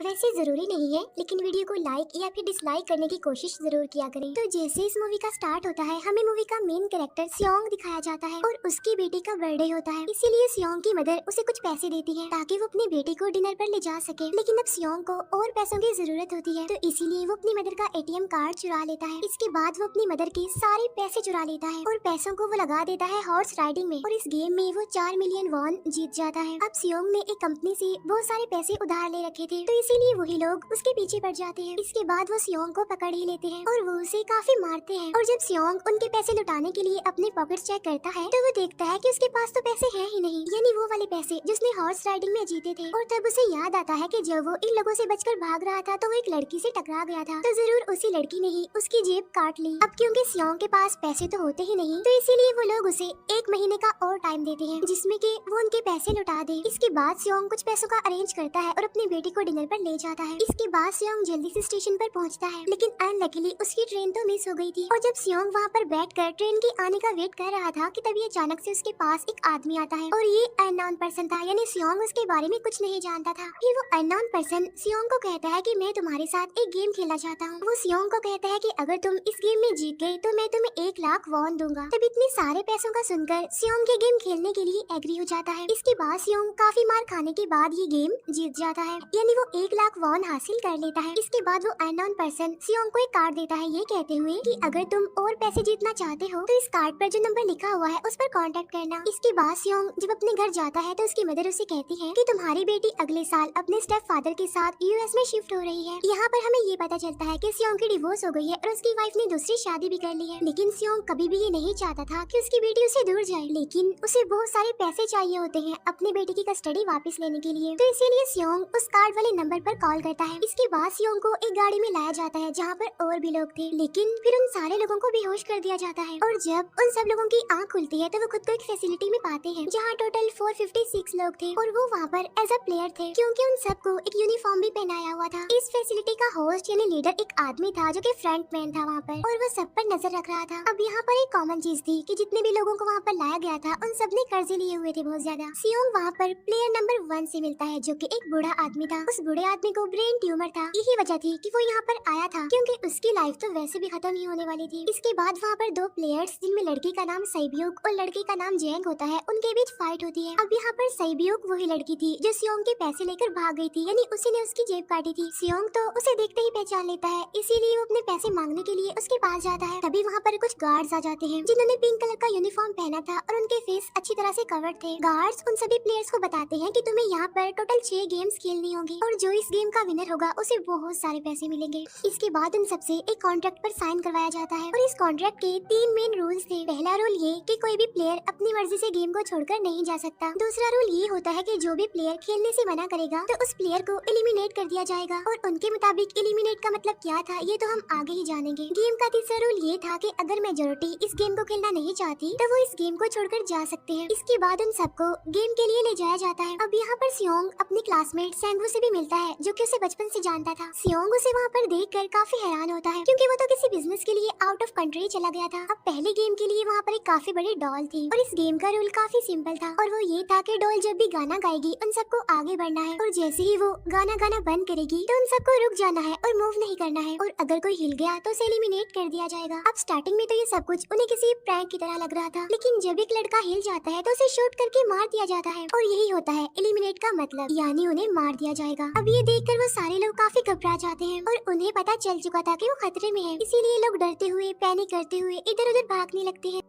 वैसे जरूरी नहीं है, लेकिन वीडियो को लाइक या फिर डिसलाइक करने की कोशिश जरूर किया करें। तो जैसे इस मूवी का स्टार्ट होता है, हमें मूवी का मेन कैरेक्टर सियोंग दिखाया जाता है और उसकी बेटी का बर्थडे होता है। इसीलिए सियोंग की मदर उसे कुछ पैसे देती है ताकि वो अपनी बेटी को डिनर पर ले जा सके। लेकिन अब सियोंग को और पैसों की जरूरत होती है, तो इसीलिए वो अपनी मदर का एटीएम कार्ड चुरा लेता है। इसके बाद वो अपनी मदर के सारे पैसे चुरा लेता है और पैसों को वो लगा देता है हॉर्स राइडिंग में, और इस गेम में वो 4 मिलियन वॉन जीत जाता है। अब सियोंग ने एक कंपनी से बहुत सारे पैसे उधार ले रखे थे, तो इसीलिए वही लोग उसके पीछे पड़ जाते हैं। इसके बाद वो सियोंग को पकड़ ही लेते हैं और वो उसे काफी मारते हैं। और जब सियोंग उनके पैसे लुटाने के लिए अपने पॉकेट्स चेक करता है, तो वो देखता है कि उसके पास तो पैसे हैं ही नहीं, यानी वो वाले पैसे जिसने हॉर्स राइडिंग में जीते थे। और तब उसे याद आता है कि जब वो इन लोगों से बचकर भाग रहा था, तो वो एक लड़की से टकरा गया था, तो जरूर उसी लड़की ने ही उसकी जेब काट ली। अब क्योंकि सियोंग के पास पैसे तो होते ही नहीं, तो इसीलिए वो लोग उसे 1 महीने का और टाइम देते हैं, जिसमें कि वो उनके पैसे लुटा दे। इसके बाद सियोंग कुछ पैसों का अरेंज करता है और अपनी बेटी को डिनर पर ले जाता है। इसके बाद सियोंग जल्दी से स्टेशन पर पहुंचता है, लेकिन अनलकीली उसकी ट्रेन तो मिस हो गई थी। और जब सियोंग वहां पर बैठकर ट्रेन के आने का वेट कर रहा था कि तभी अचानक से उसके पास एक आदमी आता है, और ये अननोन पर्सन था, यानी सियोंग उसके बारे में कुछ नहीं जानता था। फिर वो अननोन पर्सन सियोंग को कहता है कि मैं तुम्हारे साथ एक गेम खेलना चाहता हूँ। वो सियोंग को कहता है कि अगर तुम इस गेम में जीत गए तो मैं तुम्हें 1 लाख वॉन दूंगा। तब इतने सारे पैसों का सुनकर सियोंग के गेम खेलने के लिए एग्री हो जाता है। इसके बाद सियोंग काफी मार खाने के बाद ये गेम जीत जाता है, यानी वो 1 लाख वॉन हासिल कर लेता है। इसके बाद वो अननोन पर्सन सियोंग को एक कार्ड देता है, ये कहते हुए कि अगर तुम और पैसे जीतना चाहते हो तो इस कार्ड पर जो नंबर लिखा हुआ है उस पर कांटेक्ट करना। इसके बाद सियोंग जब अपने घर जाता है, तो उसकी मदर उसे कहती है कि तुम्हारी बेटी अगले साल अपने स्टेप फादर के साथ यूएस में शिफ्ट हो रही है। यहाँ पर हमें ये पता चलता है कि सियोंग की डिवोर्स हो गई है और उसकी वाइफ ने दूसरी शादी भी कर ली है। लेकिन सियोंग कभी भी ये नहीं चाहता था कि उसकी बेटी उससे दूर जाए, लेकिन उसे बहुत सारे पैसे चाहिए होते हैं अपनी बेटी की कस्टडी वापस लेने के लिए, तो इसीलिए सियोंग उस कार्ड वाले नंबर पर कॉल करता है। इसके बाद सियोंग को एक गाड़ी में लाया जाता है जहाँ पर और भी लोग थे, लेकिन फिर उन सारे लोगों को बेहोश कर दिया जाता है। और जब उन सब लोगों की आंख खुलती है, तो वो खुद को एक फैसिलिटी में पाते हैं जहाँ टोटल 456 लोग थे, और वो वहाँ पर एज अ प्लेयर थे, क्योंकि उन सबको एक यूनिफॉर्म भी पहनाया हुआ था। इस फैसिलिटी का होस्ट यानी लीडर एक आदमी था जो कि फ्रंट मैन था वहाँ पर, और वो सब पर नजर रख रहा था। अब यहाँ पर एक कॉमन चीज थी कि जितने भी लोगों को वहाँ पर लाया गया था, उन सब ने कर्जे लिए हुए थे बहुत ज्यादा। सियोंग वहाँ पर प्लेयर नंबर 1 से मिलता है, जो कि एक बूढ़ा आदमी था। उस बूढ़े आदमी को ब्रेन ट्यूमर था, यही वजह थी कि वो यहाँ पर आया था, क्योंकि उसकी लाइफ तो वैसे भी खत्म ही होने वाली थी। इसके बाद वहाँ पर 2 प्लेयर्स, जिनमें लड़की का नाम सैब्यूक और लड़के का नाम जेंग होता है, उनके बीच फाइट होती है। अब यहाँ पर सैब्यूक वही लड़की थी जो सियोंग के पैसे लेकर भाग गई थी, यानी उसी ने उसकी जेब काटी थी। सियोंग तो उसे देखते ही पहचान लेता है, इसीलिए वो अपने पैसे मांगने के लिए उसके पास जाता है। तभी वहाँ पर कुछ गार्ड्स आ जाते हैं जिन्होंने पिंक कलर का यूनिफॉर्म पहना था और उनके फेस अच्छी तरह से कवर्ड थे। गार्ड्स उन सभी प्लेयर्स को बताते हैं कि तुम्हें यहाँ पर टोटल 6 गेम्स खेलनी होगी, और जो इस गेम का विनर होगा उसे बहुत सारे पैसे मिलेंगे। इसके बाद उन सबसे एक कॉन्ट्रैक्ट पर साइन करवाया जाता है, और इस कॉन्ट्रैक्ट के 3 मेन रूल्स थे। पहला रूल ये कि कोई भी प्लेयर अपनी मर्जी से गेम को छोड़कर नहीं जा सकता। दूसरा रूल ये होता है कि जो भी प्लेयर खेलने से मना करेगा तो उस प्लेयर को एलिमिनेट कर दिया जाएगा, और उनके मुताबिक एलिमिनेट का मतलब क्या था ये तो हम आगे ही जानेंगे। गेम का तीसरा रूल ये था कि अगर मेजोरिटी इस गेम को खेलना नहीं चाहती तो वो इस गेम को छोड़कर जा सकते हैं। इसके बाद उन सबको गेम के लिए ले जाया जाता है। अब यहाँ पर सियोंग अपनी क्लासमेट सैंगवू से भी मिलता है, जो कि उसे बचपन से जानता था। सियोंग उसे वहाँ पर देखकर काफी हैरान होता है, क्योंकि वो तो किसी बिजनेस के लिए आउट ऑफ कंट्री चला गया था। अब पहले गेम के लिए वहाँ पर एक काफी बड़ी डॉल थी, और इस गेम का रूल काफी सिंपल था, और वो ये था कि डॉल जब भी गाना गाएगी उन सबको आगे बढ़ना है, और जैसे ही वो गाना बंद करेगी तो उन सबको रुक जाना है और मूव नहीं करना है, और अगर कोई हिल गया तो उसे एलिमिनेट कर दिया जाएगा। अब स्टार्टिंग में तो ये सब कुछ उन्हें किसी प्रैंक की तरह लग रहा था, लेकिन जब एक लड़का हिल जाता है तो उसे शूट करके मार दिया जाता है, और यही होता है एलिमिनेट का मतलब, यानी उन्हें मार दिया जाएगा। अब ये देखकर वो सारे लोग काफी घबरा जाते हैं, और उन्हें पता चल चुका था कि वो खतरे में है, इसीलिए लोग डरते हुए पैनिक करते हुए इधर उधर भागने लगते हैं।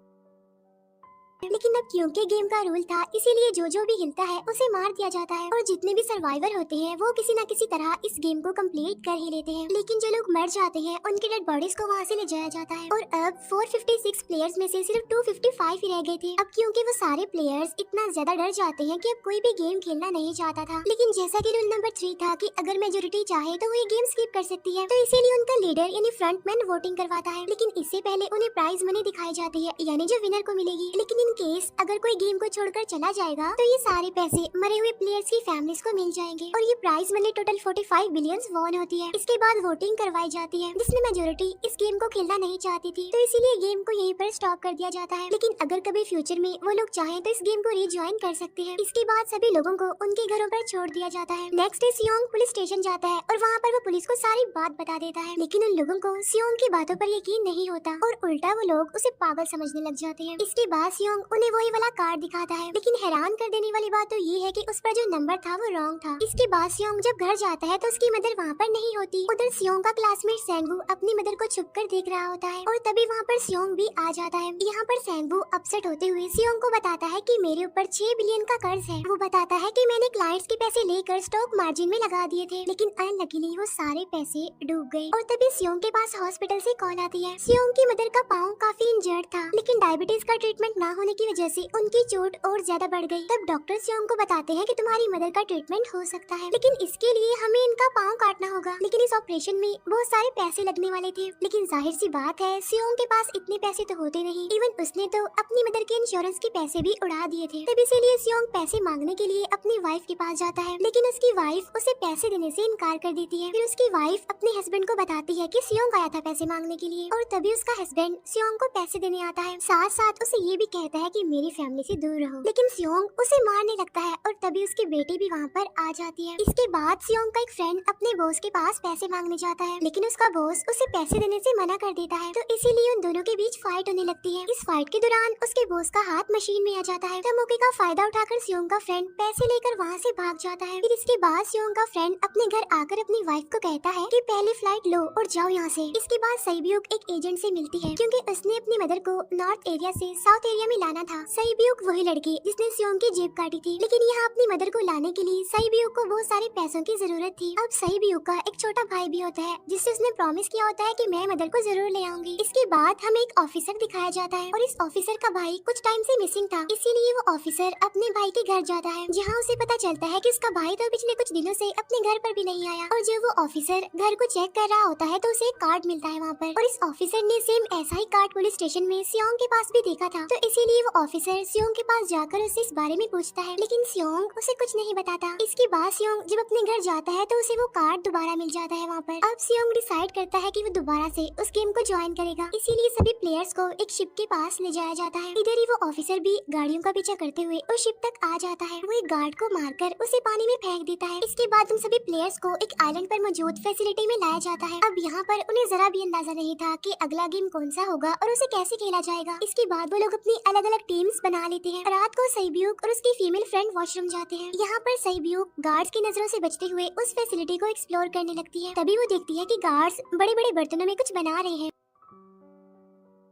लेकिन अब क्योंकि गेम का रूल था, इसीलिए जो भी हिलता है उसे मार दिया जाता है, और जितने भी सर्वाइवर होते हैं वो किसी न किसी तरह इस गेम को कंप्लीट कर ही लेते हैं। लेकिन जो लोग मर जाते हैं उनकी डेड बॉडीज को वहाँ से ले जाया जाता है, और अब 456 प्लेयर्स में से सिर्फ 255 ही रह गए थे। अब क्योंकि वो सारे प्लेयर्स इतना ज्यादा डर जाते हैं कि अब कोई भी गेम खेलना नहीं चाहता था। लेकिन जैसा कि रूल नंबर 3 था कि अगर मेजोरिटी चाहे तो वो ये गेम स्किप कर सकती है, तो इसीलिए उनका लीडर यानी फ्रंटमैन वोटिंग करवाता है। लेकिन इससे पहले उन्हें प्राइज मनी दिखाई जाती है, यानी जो विनर को मिलेगी। लेकिन इन इन केस अगर कोई गेम को छोड़कर चला जाएगा तो ये सारे पैसे मरे हुए प्लेयर्स की फैमिलीज को मिल जाएंगे और ये prize money total 45 billion won होती है। इसके बाद वोटिंग करवाई जाती है जिसमें मेजोरिटी इस गेम को खेलना नहीं चाहती थी, तो इसीलिए गेम को यहीं पर स्टॉप कर दिया जाता है। लेकिन अगर कभी फ्यूचर में वो लोग चाहें तो इस गेम को रिज्वाइन कर सकते हैं। इसके बाद सभी लोगों को उनके घरों पर छोड़ दिया जाता है। नेक्स्ट डे सियोंग पुलिस स्टेशन जाता है और वहाँ पर वो पुलिस को सारी बात बता देता है, लेकिन उन लोगों को सियोंग की बातों पर यकीन नहीं होता और उल्टा वो लोग उसे पागल समझने लग जाते हैं। इसके बाद सियोंग उन्हें वही वाला कार्ड दिखाता है, लेकिन हैरान कर देने वाली बात तो ये है कि उस पर जो नंबर था वो रॉन्ग था। इसके बाद सियोंग जब घर जाता है तो उसकी मदर वहाँ पर नहीं होती। उधर सियोंग का क्लासमेट सेंगवू अपनी मदर को छुप कर देख रहा होता है और तभी वहाँ पर सियोंग भी आ जाता है। यहाँ पर सेंगवू अपसेट होते हुए सियोंग को बताता है कि मेरे ऊपर 6 बिलियन का कर्ज है। वो बताता है कि मैंने क्लाइंट्स के पैसे लेकर स्टॉक मार्जिन में लगा दिए थे, लेकिन अनलकीली वो सारे पैसे डूब गए। और तभी सियोंग के पास हॉस्पिटल से कॉल आती है। सियोंग की मदर का पाँव काफी इंजर्ड था, लेकिन डायबिटीज का ट्रीटमेंट न होने की वजह से उनकी चोट और ज्यादा बढ़ गई। तब डॉक्टर सियोंग को बताते हैं कि तुम्हारी मदर का ट्रीटमेंट हो सकता है, लेकिन इसके लिए हमें इनका पाँव काटना होगा। लेकिन इस ऑपरेशन में बहुत सारे पैसे लगने वाले थे, लेकिन जाहिर सी बात है सियोंग के पास इतने पैसे तो होते नहीं। इवन उसने तो अपनी मदर के इंश्योरेंस के पैसे भी उड़ा दिए थे। तब इसीलिए सियोंग पैसे मांगने के लिए अपनी वाइफ के पास जाता है, लेकिन उसकी वाइफ उसे पैसे देने से इनकार कर देती है। फिर उसकी वाइफ अपने हस्बैंड को बताती है कि सियोंग आया था पैसे मांगने के लिए, और तभी उसका हस्बैंड सियोंग को पैसे देने आता है। साथ साथ उसे ये भी कहता है कि मेरी फैमिली से दूर रहो, लेकिन सियोंग उसे मारने लगता है और तभी उसकी बेटी भी वहाँ पर आ जाती है। इसके बाद सियोंग का एक फ्रेंड अपने बॉस के पास पैसे मांगने जाता है, लेकिन उसका बॉस उसे पैसे देने से मना कर देता है, तो इसीलिए उन दोनों के बीच फाइट होने लगती है। इस फाइट के दौरान उसके बॉस का हाथ मशीन में आ जाता है, तो मौके का फायदा उठाकर सियोंग का फ्रेंड पैसे लेकर वहाँ से भाग जाता है। फिर इसके बाद सियोंग का फ्रेंड अपने घर आकर अपनी वाइफ को कहता है कि पहली फ्लाइट लो और जाओ यहाँ से। इसके बाद सईब्यूक एक एजेंट से मिलती है, क्योंकि उसने अपनी मदर को नॉर्थ एरिया से साउथ एरिया में लाना था। सईब्यूक वही लड़की जिसने सियोंग की जेब काटी थी, लेकिन यहाँ अपनी मदर को लाने के लिए सईब्यूक को बहुत सारे पैसों की जरूरत थी। अब सईब्यूक का एक छोटा भाई भी होता है जिससे उसने प्रॉमिस किया होता है कि मैं मदर को जरूर ले आऊंगी। इसके बाद हमें एक ऑफिसर दिखाया जाता है और इस ऑफिसर का भाई कुछ टाइम से मिसिंग था, इसीलिए वो ऑफिसर अपने भाई के घर जाता है, जहाँ उसे पता चलता है कि उसका भाई तो पिछले कुछ दिनों से अपने घर पर भी नहीं आया। और जब वो ऑफिसर घर को चेक कर रहा होता है तो उसे एक कार्ड मिलता है वहाँ पर, और इस ऑफिसर ने सेम ऐसा ही कार्ड पुलिस स्टेशन में सियोंग के पास भी देखा था, तो इसीलिए वो ऑफिसर सियोंग के पास जाकर उससे इस बारे में पूछता है, लेकिन सियोंग उसे कुछ नहीं बताता। इसके बाद सियोंग जब अपने घर जाता है तो उसे वो कार्ड दोबारा मिल जाता है वहाँ पर। अब सियोंग डिसाइड करता है कि वो दोबारा से उस गेम को ज्वाइन करेगा, इसीलिए सभी प्लेयर्स को एक शिप के पास ले जाया जाता है। इधर ही वो ऑफिसर भी गाड़ियों का पीछा करते हुए उस शिप तक आ जाता है। वो एक गार्ड को मारकर उसे पानी में फेंक देता है। इसके बाद उन सभी प्लेयर्स को एक आइलैंड पर मौजूद फैसिलिटी में लाया जाता है। अब यहाँ पर उन्हें जरा भी अंदाजा नहीं था कि अगला गेम कौन सा होगा और उसे कैसे खेला जाएगा। इसके बाद वो लोग अपनी अलग अलग टीम्स बना लेते हैं। रात को सईब्यूक और उसकी फीमेल फ्रेंड वॉशरूम जाते हैं। यहाँ पर सईब्यूक गार्ड्स की नजरों से बचते हुए उस फैसिलिटी को एक्सप्लोर करने लगती है। तभी वो देखती है कि गार्ड्स बड़े बड़े बर्तनों में कुछ बना रहे हैं,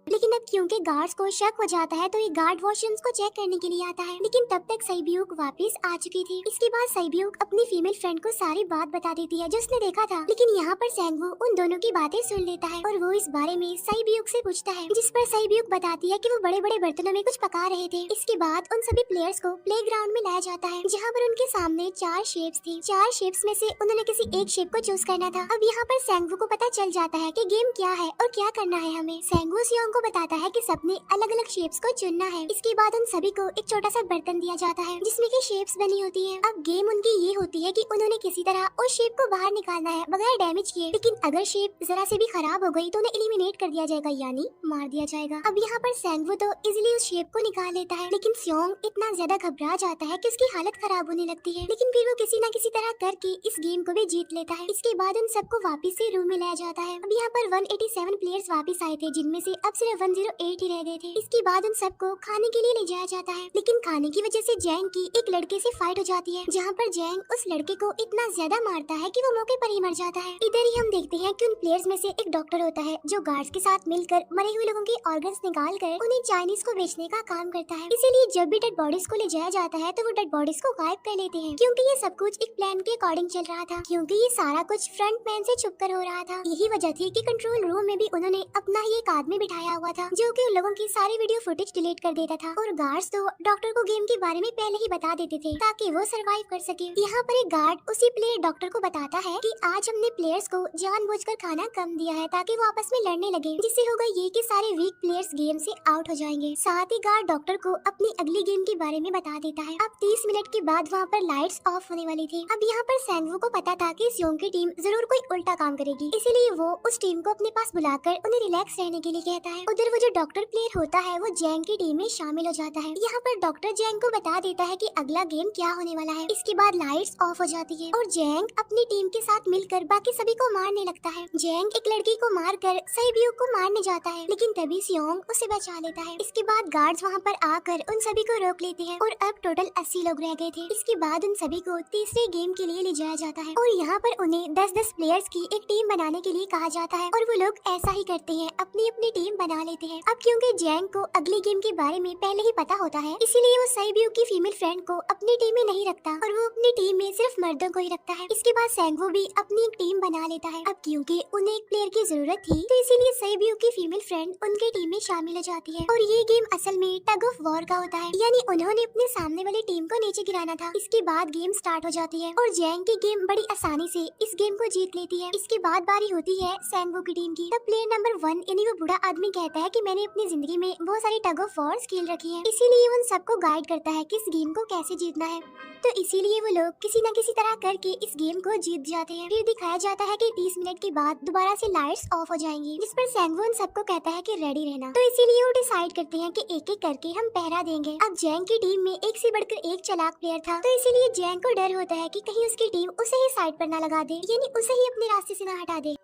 लेकिन अब क्योंकि गार्ड्स को शक हो जाता है तो ये गार्ड वॉशरूम्स को चेक करने के लिए आता है, लेकिन तब तक सईब्यूक वापस आ चुकी थी। इसके बाद सईब्यूक अपनी फीमेल फ्रेंड को सारी बात बता देती है जो उसने देखा था, लेकिन यहाँ पर सेंगवू उन दोनों की बातें सुन लेता है और वो इस बारे में सईब्यूक से पूछता है, जिस पर सईब्यूक बताती है कि वो बड़े बड़े बर्तनों में कुछ पका रहे थे। इसके बाद उन सभी प्लेयर्स को प्ले ग्राउंड में लाया जाता है, जहाँ पर उनके सामने 4 शेप्स थी। 4 शेप्स में से उन्होंने किसी एक शेप को चूज करना था। अब यहाँ पर सेंगवू को पता चल जाता है कि गेम क्या है और क्या करना है हमें। सेंगवू सियोंग को बताता है कि सबने अलग अलग शेप्स को चुनना है। इसके बाद उन सभी को एक छोटा सा बर्तन दिया जाता है जिसमें की शेप्स बनी होती है। अब गेम उनकी ये होती है कि उन्होंने किसी तरह उस शेप को बाहर निकालना है बगैर डैमेज किए, लेकिन अगर शेप जरा से भी खराब हो गई तो उन्हें एलिमिनेट कर दिया जाएगा, यानी मार दिया जाएगा। अब यहाँ पर सेंगवू तो इजिली उस शेप को निकाल लेता है, लेकिन सियोंग इतना ज्यादा घबरा जाता है कि उसकी हालत खराब होने लगती है, लेकिन फिर वो किसी न किसी तरह करके इस गेम को भी जीत लेता है। इसके बाद उन सबको वापस से रूम में लाया जाता है। अब यहाँ पर 187 प्लेयर्स वापस आए थे, जिनमें से अब सिर्फ 108 ही रह गए थे। इसके बाद उन सबको खाने के लिए ले जाया जाता है, लेकिन खाने की वजह से जैंग की एक लड़के से फाइट हो जाती है, जहाँ पर जैंग उस लड़के को इतना ज्यादा मारता है कि वो मौके पर ही मर जाता है। इधर ही हम देखते हैं कि उन प्लेयर्स में से एक डॉक्टर होता है जो गार्ड्स के साथ मिलकर मरे हुए लोगों के ऑर्गन्स निकाल कर उन्हें चाइनीज को बेचने का काम करता है। इसीलिए जब भी डेड बॉडीज को ले जाया जाता है तो वो डेड बॉडीज को गायब कर लेते हैं, क्योंकि ये सब कुछ एक प्लान के अकॉर्डिंग चल रहा था, क्योंकि ये सारा कुछ फ्रंट मैन से छुप कर हो रहा था। यही वजह थी कि कंट्रोल रूम में भी उन्होंने अपना ही एक आदमी बिठाया आया हुआ था, जो कि उन लोगों की सारी वीडियो फुटेज डिलीट कर देता था। और गार्ड्स तो डॉक्टर को गेम के बारे में पहले ही बता देते थे ताकि वो सरवाइव कर सके। यहाँ पर एक गार्ड उसी प्लेयर डॉक्टर को बताता है कि आज हमने प्लेयर्स को जानबूझकर खाना कम दिया है ताकि वो आपस में लड़ने लगे, जिससे होगा ये कि सारे वीक प्लेयर्स गेम से आउट हो जाएंगे। साथ ही गार्ड डॉक्टर को अपनी अगली गेम के बारे में बता देता है। अब 30 मिनट के बाद वहाँ पर लाइट्स ऑफ होने वाली थी। अब यहाँ पर सैंगवू को पता था कि सियोंग की टीम जरूर कोई उल्टा काम करेगी, इसीलिए वो उस टीम को अपने पास बुलाकर उन्हें रिलैक्स रहने के लिए कहता है। उधर वो जो डॉक्टर प्लेयर होता है वो जैंग की टीम में शामिल हो जाता है। यहाँ पर डॉक्टर जैंग को बता देता है कि अगला गेम क्या होने वाला है। इसके बाद लाइट्स ऑफ हो जाती है और जैंग अपनी टीम के साथ मिलकर बाकी सभी को मारने लगता है। जैंग एक लड़की को मारकर सैब्यू को मारने जाता है, लेकिन तभी सियोंग उसे बचा लेता है। इसके बाद गार्ड्स वहाँ पर आकर उन सभी को रोक लेते हैं और अब टोटल 80 लोग रह गए थे। इसके बाद उन सभी को तीसरे गेम के लिए ले जाया जाता है और यहाँ पर उन्हें 10-10 प्लेयर्स की एक टीम बनाने के लिए कहा जाता है और वो लोग ऐसा ही करते हैं, अपनी अपनी टीम बना लेते हैं। अब क्योंकि जैंग को अगली गेम के बारे में पहले ही पता होता है, इसीलिए वो सैब्यू की फीमेल फ्रेंड को अपनी टीम में नहीं रखता और वो अपनी टीम में सिर्फ मर्दों को ही रखता है। इसके बाद सैंगवू भी अपनी एक टीम बना लेता है। अब क्योंकि उन्हें एक प्लेयर की जरूरत थी, तो इसीलिए सैब्यू की फीमेल फ्रेंड उनकी टीम में शामिल हो जाती है और ये गेम असल में टग ऑफ वॉर का होता है, यानी उन्होंने अपने सामने वाली टीम को नीचे गिराना था। इसके बाद गेम स्टार्ट हो जाती है और जैंग की गेम बड़ी आसानी से इस गेम को जीत लेती है। इसके बाद बारी होती है सैंगवू की टीम की। तब प्लेयर नंबर 1 यानी वो बूढ़ा आदमी कहता है कि मैंने अपनी जिंदगी में बहुत सारी टग ऑफ वॉर्स खेल रखी है, इसीलिए उन सबको गाइड करता है कि इस गेम को कैसे जीतना है। तो इसीलिए वो लोग किसी न किसी तरह करके इस गेम को जीत जाते हैं। फिर दिखाया जाता है कि 30 मिनट के बाद दोबारा से लाइट्स ऑफ हो जाएंगी, जिस पर सैंगवू उन सबको कहता है कि रेडी रहना। तो इसीलिए वो डिसाइड करते हैं कि एक एक करके हम पहरा देंगे। अब जैंग की टीम में एक से बढ़कर एक चालाक प्लेयर था, तो इसीलिए जैंग को डर होता है कि कहीं उसकी टीम उसे ही साइड पर ना लगा दे, यानी उसे ही अपने रास्ते से ना हटा दे।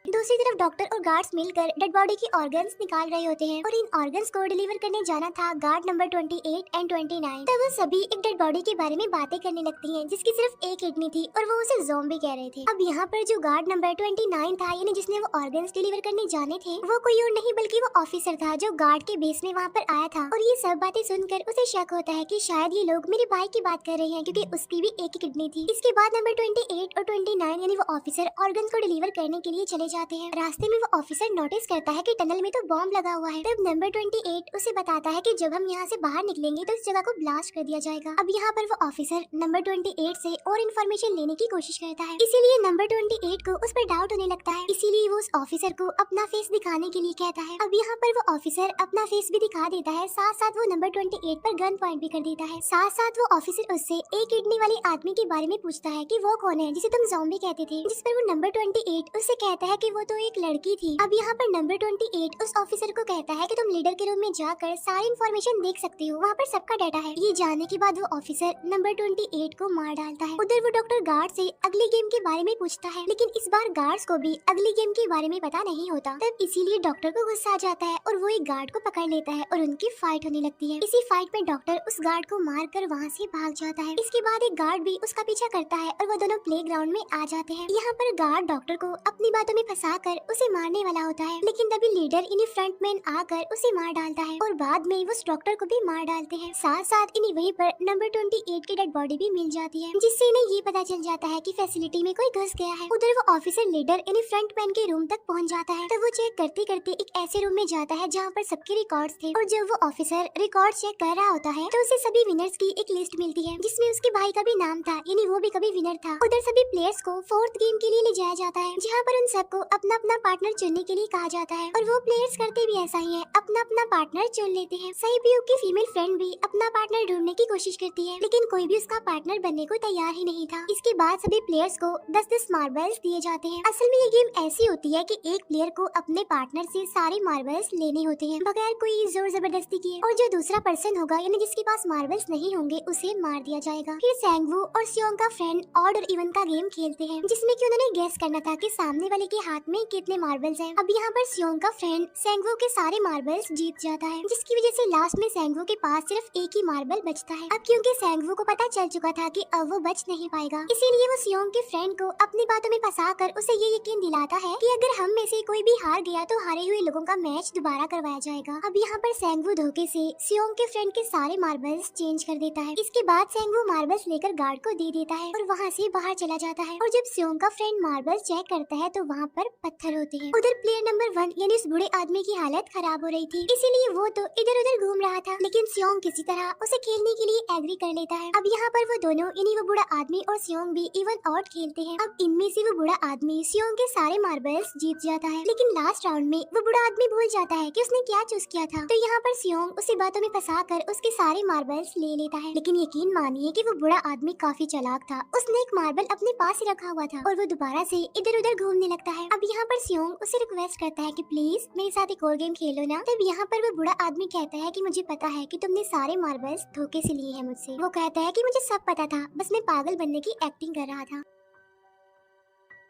दूसरी तरफ डॉक्टर और गार्ड्स मिलकर डेड बॉडी की ऑर्गन्स निकाल रहे होते हैं और इन ऑर्गन्स को डिलीवर करने जाना था गार्ड नंबर 28 एंड 29। तब वो सभी एक डेड बॉडी के बारे में बातें करने लगती हैं, जिसकी सिर्फ एक किडनी थी और वो उसे ज़ॉम्बी कह रहे थे। अब यहाँ पर जो गार्ड नंबर 29 था, यानी जिसने वो ऑर्गन्स डिलीवर करने जाने थे, वो कोई और नहीं बल्कि वो ऑफिसर था जो गार्ड के बेस में वहाँ पर आया था। और ये सब बातें सुनकर उसे शक होता है कि शायद ये लोग मेरे भाई की बात कर रहे हैं, क्योंकि उसकी भी एक ही किडनी थी। इसके बाद नंबर 28 और 29 यानी वो ऑफिसर ऑर्गन्स को डिलीवर करने के लिए चले जाते हैं। रास्ते में वो ऑफिसर नोटिस करता है कि टनल में तो बॉम्ब लगा हुआ है। तब नंबर 28 उसे बताता है कि जब हम यहाँ से बाहर निकलेंगे तो इस जगह को ब्लास्ट कर दिया जाएगा। अब यहाँ पर वो ऑफिसर नंबर 28 से और इन्फॉर्मेशन लेने की कोशिश करता है, इसीलिए नंबर 28 को उस पर डाउट होने लगता है, इसीलिए वो उस ऑफिसर को अपना फेस दिखाने के लिए कहता है। अब यहाँ पर वो ऑफिसर अपना फेस भी दिखा देता है, साथ साथ वो नंबर 28 पर गन पॉइंट भी कर देता है। साथ साथ वो ऑफिसर उससे एक किडनी वाले आदमी के बारे में पूछता है कि वो कौन है जिसे तुम ज़ॉम्बी कहते थे, जिस पर वो नंबर 28 उससे कहता है कि वो तो एक लड़की थी। अब यहाँ पर नंबर 28 उस ऑफिसर को कहता है कि तुम लीडर के रूम में जाकर सारी इन्फॉर्मेशन देख सकते हो, वहाँ पर सबका डाटा है। ये जानने के बाद वो ऑफिसर नंबर 28 को मार डालता है। उधर वो डॉक्टर गार्ड से अगली गेम के बारे में पूछता है, लेकिन इस बार गार्ड्स को भी अगली गेम के बारे में पता नहीं होता। तब इसीलिए डॉक्टर को गुस्सा आ जाता है और वो एक गार्ड को पकड़ लेता है और उनकी फाइट होने लगती है। इसी फाइट में डॉक्टर उस गार्ड को मार कर वहाँ से भाग जाता है। इसके बाद एक गार्ड भी उसका पीछा करता है और वो दोनों प्लेग्राउंड में आ जाते हैं। यहाँ पर गार्ड डॉक्टर को अपनी बातों में फंसा कर उसे मारने वाला होता है, लेकिन तभी लीडर इन्हीं फ्रंटमैन आकर उसे मार डालता है और बाद में वो उस डॉक्टर को भी मार डालते हैं। साथ साथ इन्हीं वहीं पर नंबर 28 की डेड बॉडी भी मिल जाती है, जिससे इन्हें ये पता चल जाता है कि फैसिलिटी में कोई घुस गया है। उधर वो ऑफिसर लीडर इन्हीं फ्रंटमैन के रूम तक पहुंच जाता है। तब वो चेक करते करते एक ऐसे रूम में जाता है जहाँ पर सबके रिकॉर्ड्स थे, और जब वो ऑफिसर रिकॉर्ड चेक कर रहा होता है तो उसे सभी विनर्स की एक लिस्ट मिलती है, जिसमें उसके भाई का भी नाम था, यानी वो भी कभी विनर था। उधर सभी प्लेयर्स को 4th गेम के लिए ले जाया जाता है, जहाँ पर उन सबको अपना अपना पार्टनर चुनने के लिए कहा जाता है, और वो प्लेयर्स करते भी ऐसा ही है, अपना अपना पार्टनर चुन लेते हैं। सैब्यू की फीमेल फ्रेंड भी अपना पार्टनर ढूंढने की कोशिश करती है, लेकिन कोई भी उसका पार्टनर बनने को तैयार ही नहीं था। इसके बाद सभी प्लेयर्स को 10-10 मार्बल्स दिए जाते हैं। असल में ये गेम ऐसी होती है कि एक प्लेयर को अपने पार्टनर से सारे मार्बल्स लेने होते हैं बगैर कोई जोर जबरदस्ती किए, और जो दूसरा पर्सन होगा यानी जिसके पास मार्बल्स नहीं होंगे उसे मार दिया जाएगा। फिर सैंगवू और सियोंग का फ्रेंड ऑड और इवन का गेम खेलते हैं, जिसमें कि उन्होंने गेस करना था कि सामने वाले के हाथ में कितने मार्बल्स हैं। अब यहाँ पर सियोंग का फ्रेंड सैंगवू के सारे मार्बल्स जीत जाता है, जिसकी वजह से लास्ट में सैंगवू के पास सिर्फ एक ही मार्बल बचता है। अब क्योंकि सैंगवू को पता चल चुका था कि अब वो बच नहीं पाएगा, इसीलिए वो सियोंग के फ्रेंड को अपनी बातों में फंसा कर उसे ये यकीन दिलाता है कि अगर हम में से कोई भी हार गया तो हारे हुए लोगों का मैच दोबारा करवाया जाएगा। अब यहाँ पर सैंगवू धोखे से सियोंग के फ्रेंड के सारे मार्बल्स चेंज कर देता है। इसके बाद सैंगवू मार्बल्स लेकर गार्ड को दे देता है और वहाँ से बाहर चला जाता है। और जब सियोंग का फ्रेंड मार्बल्स चेक करता है तो वहाँ पर पत्थर होते हैं। उधर प्लेयर नंबर 1 यानी उस बूढ़े आदमी की हालत खराब हो रही थी, इसीलिए वो तो इधर उधर घूम रहा था, लेकिन सियोंग किसी तरह उसे खेलने के लिए एग्री कर लेता है। अब यहाँ पर वो दोनों यानी वो बूढ़ा आदमी और सियोंग भी इवन आउट खेलते हैं। अब इनमें से वो बूढ़ा आदमी सियोंग के सारे मार्बल्स जीत जाता है, लेकिन लास्ट राउंड में वो बूढ़ा आदमी भूल जाता है कि उसने क्या चूज किया था। तो यहाँ पर सियोंग उसे बातों में फंसा कर उसके सारे मार्बल्स ले लेता है, लेकिन यकीन मानिए कि वो बूढ़ा आदमी काफी चालाक था। उसने एक मार्बल अपने पास ही रखा हुआ था और वो दोबारा से इधर उधर घूमने लगता है। अब यहाँ पर सियोंग उसे रिक्वेस्ट करता है कि प्लीज मेरे साथ एक और गेम खेलो ना। तब यहाँ पर वो बूढ़ा आदमी कहता है कि मुझे पता है कि तुमने सारे मार्बल्स धोखे से लिए हैं मुझसे। वो कहता है कि मुझे सब पता था, बस मैं पागल बनने की एक्टिंग कर रहा था।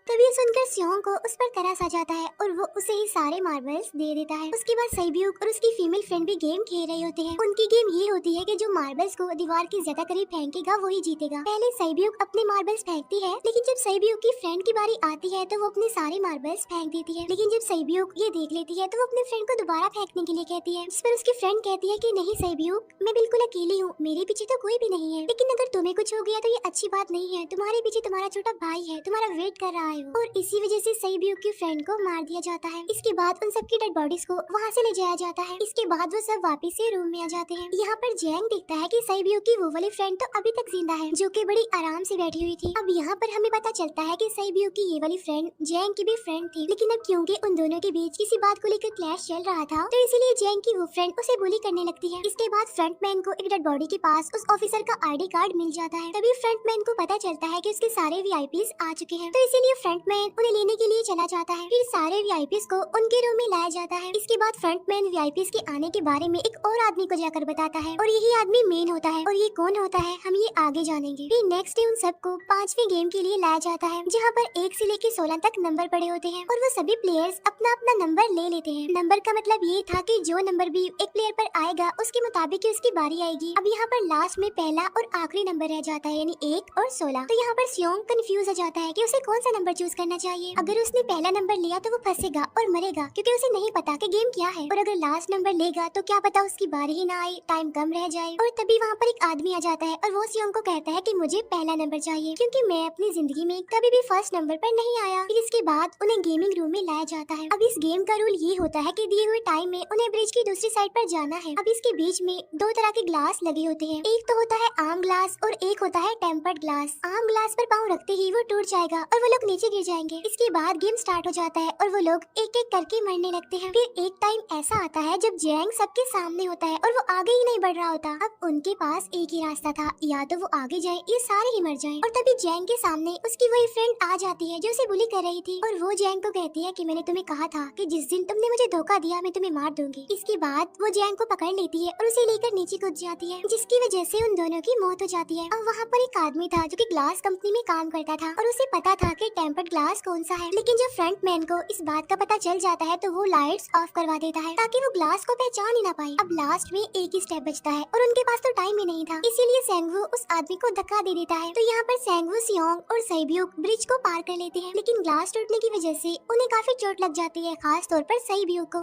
तभी सुनकर सियोंग को उस पर तरस आ जाता है और वो उसे ही सारे मार्बल्स दे देता है। उसके बाद सैब्यूक और उसकी फीमेल फ्रेंड भी गेम खेल रहे होते हैं। उनकी गेम ये होती है कि जो मार्बल्स को दीवार के ज्यादा करीब फेंकेगा वही जीतेगा। पहले सैब्यूक अपने मार्बल्स फेंकती है, लेकिन जब सैब्यूक की फ्रेंड की बारी आती है तो वो अपने सारे मार्बल्स फेंक देती है। लेकिन जब सैब्यूक ये देख लेती है तो वो अपने फ्रेंड को दोबारा फेंकने के लिए कहती है, जिस पर उसकी फ्रेंड कहती है कि नहीं सैब्यूक, मैं बिल्कुल अकेली हूँ, मेरे पीछे तो कोई भी नहीं है, लेकिन अगर तुम्हें कुछ हो गया तो ये अच्छी बात नहीं है, तुम्हारे पीछे तुम्हारा छोटा भाई है, तुम्हारा वेट कर रहा है। और इसी वजह से सैब्यूक की फ्रेंड को मार दिया जाता है। इसके बाद उन सबकी डेड बॉडीज को वहाँ से ले जाया जाता है। इसके बाद वो सब वापस से रूम में आ जाते हैं। यहाँ पर जैंग देखता है कि सैब्यूक की वो वाली फ्रेंड तो अभी तक जिंदा है, जो कि बड़ी आराम से बैठी हुई थी। अब यहाँ पर हमें पता चलता है कि सैब्यूक की ये वाली फ्रेंड जैंग की भी फ्रेंड थी, लेकिन अब क्योंकि उन दोनों के बीच किसी बात को लेकर क्लैश चल रहा था, तो इसीलिए जैंग की वो फ्रेंड उसे बुली करने लगती है। इसके बाद फ्रंटमैन को एक डेड बॉडी के पास उस ऑफिसर का आईडी कार्ड मिल जाता है। तभी फ्रंटमैन को पता चलता है कि उसके सारे वीआईपीज आ चुके हैं, तो इसीलिए फ्रंटमैन उन्हें लेने के लिए चला जाता है। फिर सारे वीआईपीज को उनके रूम में लाया जाता है। इसके बाद फ्रंटमैन वीआईपीज के आने के बारे में एक और आदमी को जाकर बताता है और यही आदमी मेन होता है। और ये कौन होता है हम ये आगे जानेंगे। फिर नेक्स्ट डे उन सबको 5वीं गेम के लिए लाया जाता है, जहाँ पर 1 से लेकर 16 तक नंबर पड़े होते हैं और वो सभी प्लेयर्स अपना अपना नंबर ले लेते हैं। नंबर का मतलब ये था कि जो नंबर भी एक प्लेयर पर आएगा उसके मुताबिक ही उसकी बारी आएगी। अब यहाँ पर लास्ट में पहला और आखिरी नंबर रह जाता है, यानी 1 और 16। तो यहाँ पर सियोंग कंफ्यूज हो जाता है कि उसे कौन सा नंबर चूज करना चाहिए। अगर उसने पहला नंबर लिया तो वो फंसेगा और मरेगा, क्योंकि उसे नहीं पता कि गेम क्या है। और अगर लास्ट नंबर लेगा तो क्या पता उसकी बारी ही ना आए, टाइम कम रह जाए। और तभी वहाँ पर एक आदमी आ जाता है और वो सियोंग को कहता है कि मुझे पहला नंबर चाहिए, क्योंकि मैं अपनी जिंदगी में कभी भी फर्स्ट नंबर पर नहीं आया। फिर इसके बाद उन्हें गेमिंग रूम में लाया जाता है। अब इस गेम का रूल ये होता है कि दिए हुए टाइम में उन्हें ब्रिज की दूसरी साइड पर जाना है। अब इसके बीच में 2 तरह के ग्लास लगे होते हैं, एक तो होता है आम ग्लास और एक होता है टेम्पर्ड ग्लास। आम ग्लास पर पाँव रखते ही वो टूट जाएगा और वो लोग नीचे गिर जाएंगे। इसके बाद गेम स्टार्ट हो जाता है और वो लोग एक एक करके मरने लगते हैं। फिर एक टाइम ऐसा आता है जब जैंग सबके सामने होता है और वो आगे ही नहीं बढ़ रहा होता। अब उनके पास एक ही रास्ता था, या तो वो आगे जाए या सारे ही मर जाएं। और तभी जैंग के सामने उसकी वही फ्रेंड आ जाती है जो उसे बुली कर रही थी और वो जैंग को कहती है कि मैंने तुम्हें कहा था कि जिस दिन तुमने मुझे धोखा दिया मैं तुम्हें मार दूंगी। इसके बाद वो जैंग को पकड़ लेती है और उसे लेकर नीचे कूद जाती है, जिसकी वजह से उन दोनों की मौत हो जाती है। अब वहाँ पर एक आदमी था जो कि ग्लास कंपनी में काम करता था और उसे पता था कि टेम्पर्ड ग्लास कौन सा है, लेकिन जब फ्रंटमैन को इस बात का पता चल जाता है तो वो लाइट्स ऑफ करवा देता है ताकि वो ग्लास को पहचान ही ना पाए। अब लास्ट में एक ही स्टेप बचता है और उनके पास तो टाइम ही नहीं था, इसीलिए सेंगवू उस आदमी को धक्का दे देता है। तो यहाँ पर सेंगवू, सियोंग और सैब्यूक ब्रिज को पार कर लेते हैं, लेकिन ग्लास टूटने की वजह से उन्हें काफी चोट लग जाती है, खास तौर पर सैब्यूक को।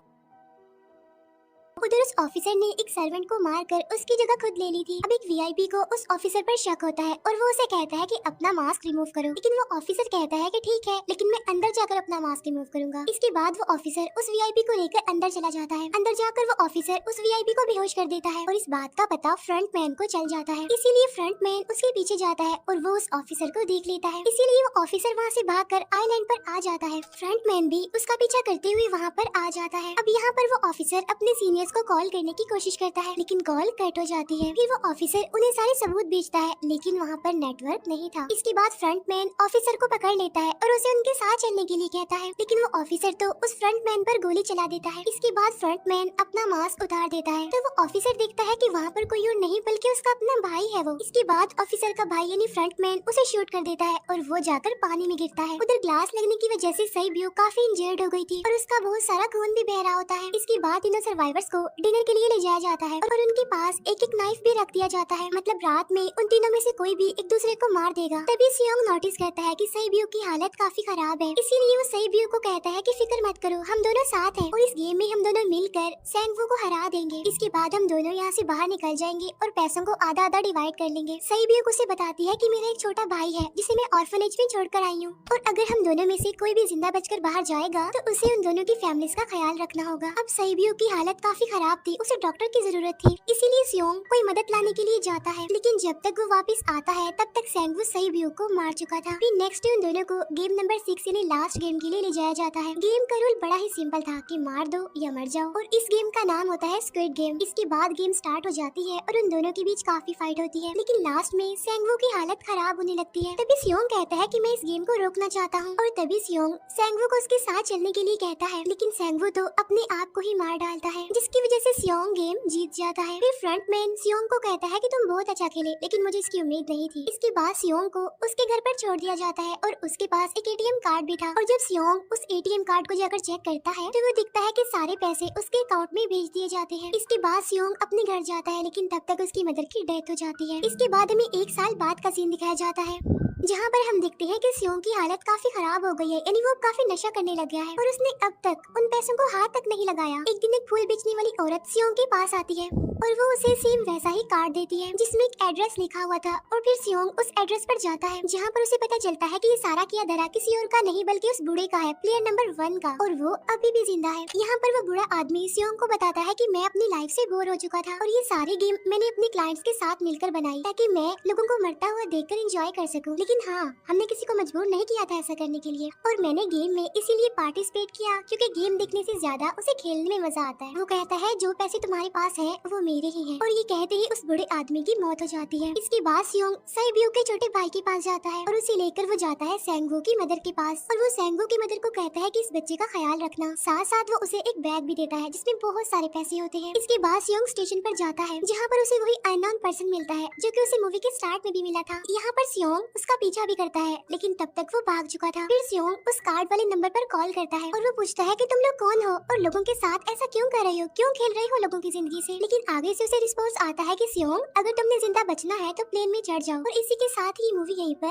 उधर उस ऑफिसर ने एक सर्वेंट को मारकर उसकी जगह खुद ले ली थी। अब एक वीआईपी को उस ऑफिसर पर शक होता है और वो उसे कहता है कि अपना मास्क रिमूव करो, लेकिन वो ऑफिसर कहता है कि ठीक है, लेकिन मैं अंदर जाकर अपना मास्क रिमूव करूंगा। इसके बाद वो ऑफिसर उस वीआईपी को लेकर अंदर चला जाता है। अंदर जाकर वो ऑफिसर उस वीआईपी को बेहोश कर देता है और इस बात का पता फ्रंटमैन को चल जाता है, इसीलिए फ्रंटमैन उसके पीछे जाता है और वो उस ऑफिसर को देख लेता है, इसीलिए वो ऑफिसर वहाँ से भागकर आइलैंड पर आ जाता है। फ्रंटमैन भी उसका पीछा करते हुए वहाँ पर आ जाता है। अब यहाँ पर वो ऑफिसर अपने सीनियर्स को कॉल करने की कोशिश करता है, लेकिन कॉल कट हो जाती है। फिर वो ऑफिसर उन्हें सारे सबूत भेजता है, लेकिन वहाँ पर नेटवर्क नहीं था। इसके बाद फ्रंटमैन ऑफिसर को पकड़ लेता है और उसे उनके साथ चलने के लिए कहता है, लेकिन वो ऑफिसर तो उस फ्रंटमैन पर गोली चला देता है। इसके बाद फ्रंटमैन अपना मास्क उतार देता है तो वो ऑफिसर देखता है कि वहाँ पर कोई और नहीं बल्कि उसका अपना भाई है वो। इसके बाद ऑफिसर का भाई यानी फ्रंटमैन उसे शूट कर देता है और वो जाकर पानी में गिरता है। उधर ग्लास लगने की वजह से सैब्यूक काफी इंजर्ड हो गई थी और उसका बहुत सारा खून भी बह रहा होता है। इसके बाद इन सर्वाइवर्स को डिनर के लिए ले जाया जाता है और उनके पास एक एक नाइफ भी रख दिया जाता है, मतलब रात में उन तीनों में से कोई भी एक दूसरे को मार देगा। तभी सियोंग नोटिस करता है कि सईब्यू की हालत काफी खराब है, इसीलिए वो सईब्यू को कहता है कि फिक्र मत करो, हम दोनों साथ हैं और इस गेम में हम दोनों मिलकर सैंगवू को हरा देंगे। इसके बाद हम दोनों यहाँ से बाहर निकल जाएंगे और पैसों को आधा आधा डिवाइड कर लेंगे। सईब्यू उसे बताती है कि मेरा एक छोटा भाई है जिसे मैं ऑर्फनेज में छोड़कर आई हूँ और अगर हम दोनों में से कोई भी जिंदा बचकर बाहर जाएगा तो उसे उन दोनों की फैमिलीज का ख्याल रखना होगा। अब सईब्यू की हालत काफी खराब थी, उसे डॉक्टर की जरूरत थी, इसीलिए सियोंग कोई मदद लाने के लिए जाता है, लेकिन जब तक वो वापस आता है तब तक सैंगवू सईब्यू को मार चुका था। फिर नेक्स्ट डे उन दोनों को गेम नंबर 6 यानी लास्ट गेम के लिए ले जाया जाता है। गेम का रूल बड़ा ही सिंपल था कि मार दो या मर जाओ और इस गेम का नाम होता है स्क्विड गेम। इसके बाद गेम स्टार्ट हो जाती है और उन दोनों के बीच काफी फाइट होती है, लेकिन लास्ट में सैंगवू की हालत खराब होने लगती है। तभी सियोंग कहता है कि मैं इस गेम को रोकना चाहता हूँ और तभी सियोंग सैंगवू को उसके साथ चलने के लिए कहता है, लेकिन सैंगवू तो अपने आप को ही मार डालता है, जिसकी वजह से सियोंग गेम जीत जाता है। फिर फ्रंटमैन सियोंग को कहता है कि तुम बहुत अच्छा खेले, लेकिन मुझे इसकी उम्मीद नहीं थी। इसके बाद सियोंग को उसके घर पर छोड़ दिया जाता है और उसके पास एक एटीएम कार्ड भी था और जब सियोंग उस एटीएम कार्ड को जाकर चेक करता है तो वो दिखता है कि सारे पैसे उसके अकाउंट में भेज दिए जाते हैं। इसके बाद सियोंग अपने घर जाता है, लेकिन तब तक उसकी मदर की डेथ हो जाती है। इसके बाद हमें 1 साल बाद का सीन दिखाया जाता है जहाँ पर हम देखते हैं कि सियोंग की हालत काफी खराब हो गई है, यानी वो काफी नशा करने लग गया है और उसने अब तक उन पैसों को हाथ तक नहीं लगाया। एक दिन एक फूल बेचने वाली औरत सियोंग के पास आती है और वो उसे सेम वैसा ही कार्ड देती है जिसमें एक एड्रेस लिखा हुआ था और फिर सियोंग उस एड्रेस पर जाता है जहाँ पर उसे पता चलता है कि ये सारा किया धरा किसी और का नहीं बल्कि उस बूढ़े का है, प्लेयर नंबर 1 का, और वो अभी भी जिंदा है। यहाँ पर वो बूढ़ा आदमी सियोंग को बताता है कि मैं अपनी लाइफ से बोर हो चुका था और ये सारे गेम मैंने अपने क्लाइंट्स के साथ मिलकर बनाई ताकि मैं लोगों को मरता हुआ देखकर एंजॉय कर सकूं, लेकिन हाँ, हमने किसी को मजबूर नहीं किया था ऐसा करने के लिए और मैंने गेम में इसीलिए पार्टिसिपेट किया क्योंकि गेम देखने से ज्यादा उसे खेलने में मजा आता है। वो कहता है जो पैसे तुम्हारे पास है वो मेरे ही है और ये कहते ही उस बूढ़े आदमी की मौत हो जाती है। इसके बाद सियोंग सईब्यू के छोटे भाई के पास जाता है और उसे लेकर वो जाता है सैंगवू की मदर के पास और वो सैंगवू की मदर को कहता है कि इस बच्चे का ख्याल रखना, साथ साथ वो उसे एक बैग भी देता है जिसमें बहुत सारे पैसे होते हैं। इसके बाद सियोंग स्टेशन पर जाता है जहाँ पर उसे वही अननोन पर्सन मिलता है जो कि उसे मूवी के स्टार्ट में भी मिला था। यहाँ पर सियोंग उसका पीछा भी करता है, लेकिन तब तक वो भाग चुका था। फिर सियोंग उस कार्ड वाले नंबर पर कॉल करता है और वो पूछता है कि तुम लोग कौन हो और लोगों के साथ ऐसा क्यों कर रहे हो, क्यों खेल रहे हो लोगों की जिंदगी से। लेकिन आगे से उसे रिस्पॉन्स आता है कि सियोंग अगर तुमने जिंदा बचना है तो प्लेन में चढ़ जाओ। और इसी के साथ ही मूवी यहीं पर